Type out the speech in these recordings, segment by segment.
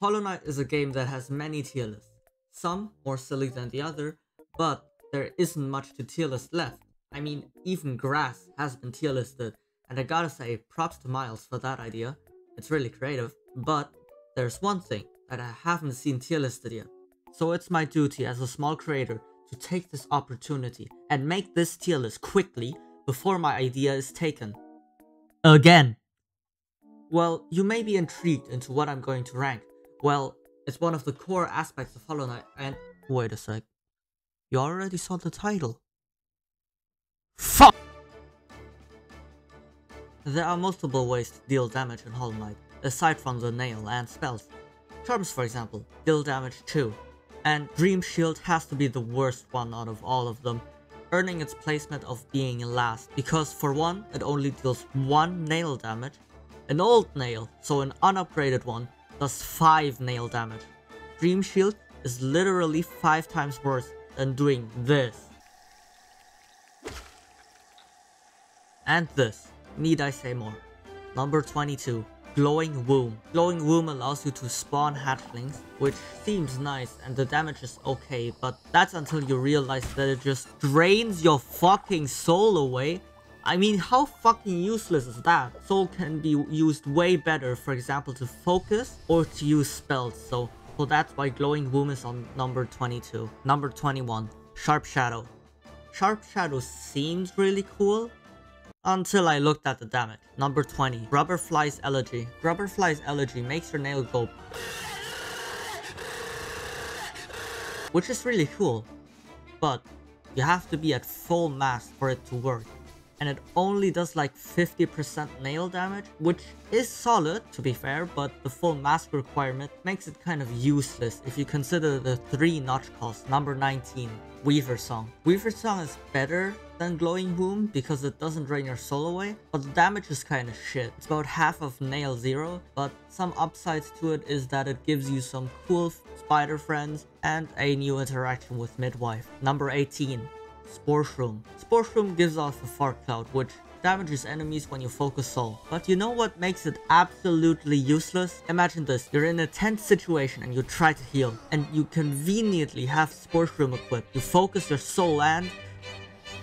Hollow Knight is a game that has many tier lists, some more silly than the other, but there isn't much to tier list left. I mean, even grass has been tier listed, and I gotta say, props to Miles for that idea. It's really creative, but there's one thing that I haven't seen tier listed yet. So it's my duty as a small creator to take this opportunity and make this tier list quickly before my idea is taken. Again! Well, you may be intrigued into what I'm going to rank. Well, it's one of the core aspects of Hollow Knight and... Wait a sec. You already saw the title. Fuck! There are multiple ways to deal damage in Hollow Knight, aside from the nail and spells. Charms, for example, deal damage too. And Dream Shield has to be the worst one out of all of them, earning its placement of being last, because for one, it only deals 1 nail damage. An old nail, so an unupgraded one, does 5 nail damage. Dream Shield is literally 5 times worse than doing this. And this, need I say more. Number 22. Glowing Womb. Glowing Womb allows you to spawn hatchlings, which seems nice and the damage is okay, but that's until you realize that it just drains your fucking soul away. I mean, how fucking useless is that? Soul can be used way better, for example, to focus or to use spells, so that's why Glowing Womb is on number 22. Number 21. Sharp Shadow. Sharp Shadow seems really cool, until I looked at the damage. Number 20. Rubberfly's Elegy. Rubberfly's Elegy makes your nail go, which is really cool, but you have to be at full mass for it to work. And it only does like 50% nail damage, which is solid to be fair, but the full mask requirement makes it kind of useless if you consider the 3 notch cost. Number 19. Weaver Song. Weaver Song is better than Glowing Womb because it doesn't drain your soul away, but the damage is kinda shit. It's about half of Nail 0, but some upsides to it is that it gives you some cool spider friends and a new interaction with Midwife. Number 18. Spore Shroom. Spore Shroom gives off a fart cloud, which damages enemies when you focus soul. But you know what makes it absolutely useless? Imagine this, you're in a tense situation and you try to heal, and you conveniently have Spore Shroom equipped. You focus your soul and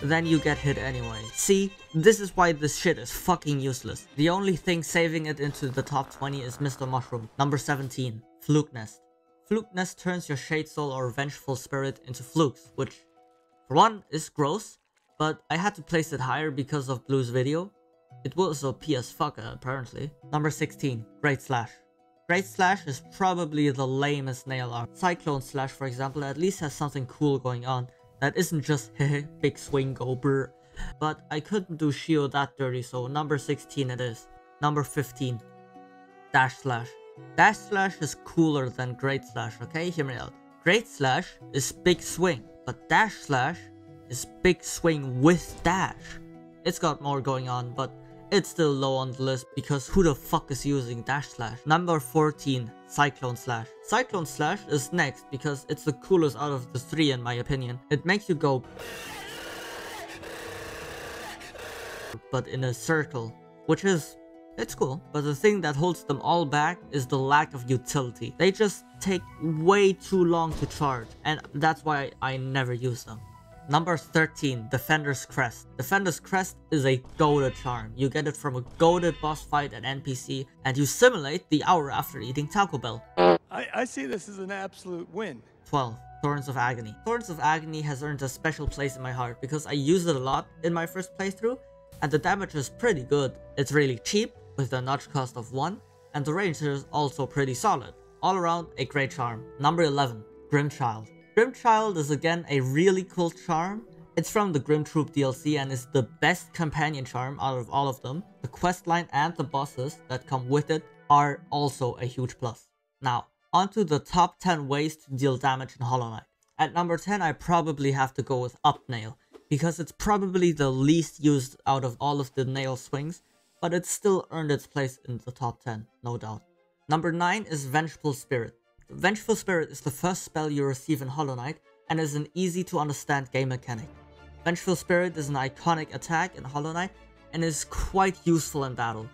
then you get hit anyway. See, this is why this shit is fucking useless. The only thing saving it into the top 20 is Mr. Mushroom. Number 17. Fluke Nest. Fluke Nest turns your Shade Soul or Vengeful Spirit into flukes, which for one is gross, but I had to place it higher because of Blue's video. It was OP as fuck apparently. Number 16. Great Slash. Great Slash is probably the lamest nail art. Cyclone Slash, for example, at least has something cool going on that isn't just hehe big swing go brr. But I couldn't do Shio that dirty, so number 16 it is. Number 15. Dash Slash. Dash Slash is cooler than Great Slash, okay? Hear me out. Great Slash is big swing, but Dash Slash is big swing with dash. It's got more going on, but it's still low on the list because who the fuck is using Dash Slash? Number 14. Cyclone Slash. Cyclone Slash is next because it's the coolest out of the 3 in my opinion. It makes you go but in a circle, which is, it's cool, but the thing that holds them all back is the lack of utility. They just take way too long to charge, and that's why I never use them. Number 13. Defender's Crest. Defender's Crest is a goated charm. You get it from a goated boss fight at NPC, and you simulate the hour after eating Taco Bell. I see this as an absolute win. 12. Thorns of Agony. Thorns of Agony has earned a special place in my heart because I used it a lot in my first playthrough, and the damage is pretty good. It's really cheap, with a notch cost of 1, and the range is also pretty solid. All around, a great charm. Number 11. Grimchild. Grimchild is again a really cool charm. It's from the Grim Troop DLC and is the best companion charm out of all of them. The questline and the bosses that come with it are also a huge plus. Now, onto the top 10 ways to deal damage in Hollow Knight. At number 10, I probably have to go with Up Nail, because it's probably the least used out of all of the nail swings, but it still earned its place in the top 10, no doubt. Number 9 is Vengeful Spirit. Vengeful Spirit is the first spell you receive in Hollow Knight and is an easy to understand game mechanic. Vengeful Spirit is an iconic attack in Hollow Knight and is quite useful in battle.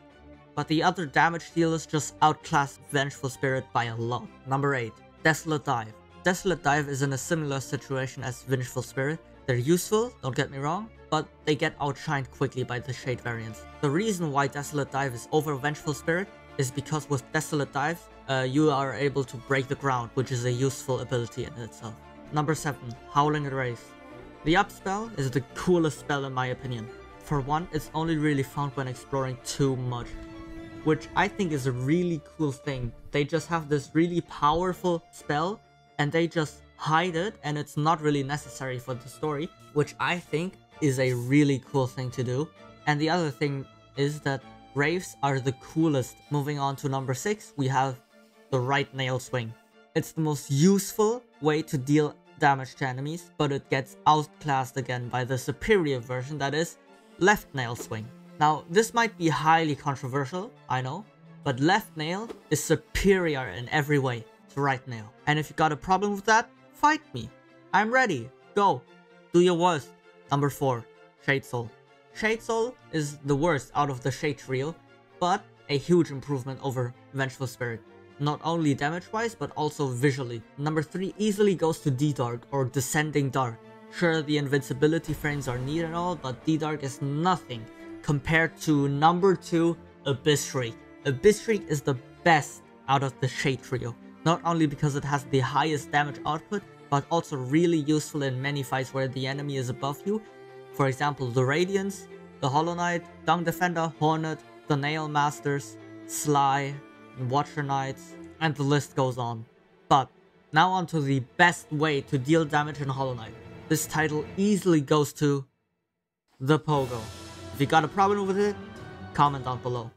but the other damage dealers just outclass Vengeful Spirit by a lot. Number 8. Desolate Dive. Desolate Dive is in a similar situation as Vengeful Spirit. They're useful, don't get me wrong, but they get outshined quickly by the Shade variants. The reason why Desolate Dive is over Vengeful Spirit is because with Desolate Dive, you are able to break the ground, which is a useful ability in itself. Number 7. Howling Erase. The up spell is the coolest spell in my opinion. For one, it's only really found when exploring too much, which I think is a really cool thing. They just have this really powerful spell and they just hide it, and it's not really necessary for the story, which I think is a really cool thing to do. And the other thing is that Raves are the coolest. Moving on to number 6, we have the right nail swing. It's the most useful way to deal damage to enemies, but it gets outclassed again by the superior version, that is left nail swing. Now, this might be highly controversial, I know, but left nail is superior in every way to right nail. And if you got a problem with that, fight me. I'm ready. Go. Do your worst. Number 4. Shade Soul. Shade Soul is the worst out of the Shade trio, but a huge improvement over Vengeful Spirit. Not only damage-wise, but also visually. Number 3 easily goes to D-Dark or Descending Dark. Sure, the invincibility frames are neat and all, but D-Dark is nothing compared to number 2, Abyss Shriek. Abyss Shriek is the best out of the Shade trio. Not only because it has the highest damage output, but also really useful in many fights where the enemy is above you. For example, the Radiance, the Hollow Knight, Dung Defender, Hornet, the Nail Masters, Sly, Watcher Knights, and the list goes on. But now on to the best way to deal damage in Hollow Knight. This title easily goes to the Pogo. If you got a problem with it, comment down below.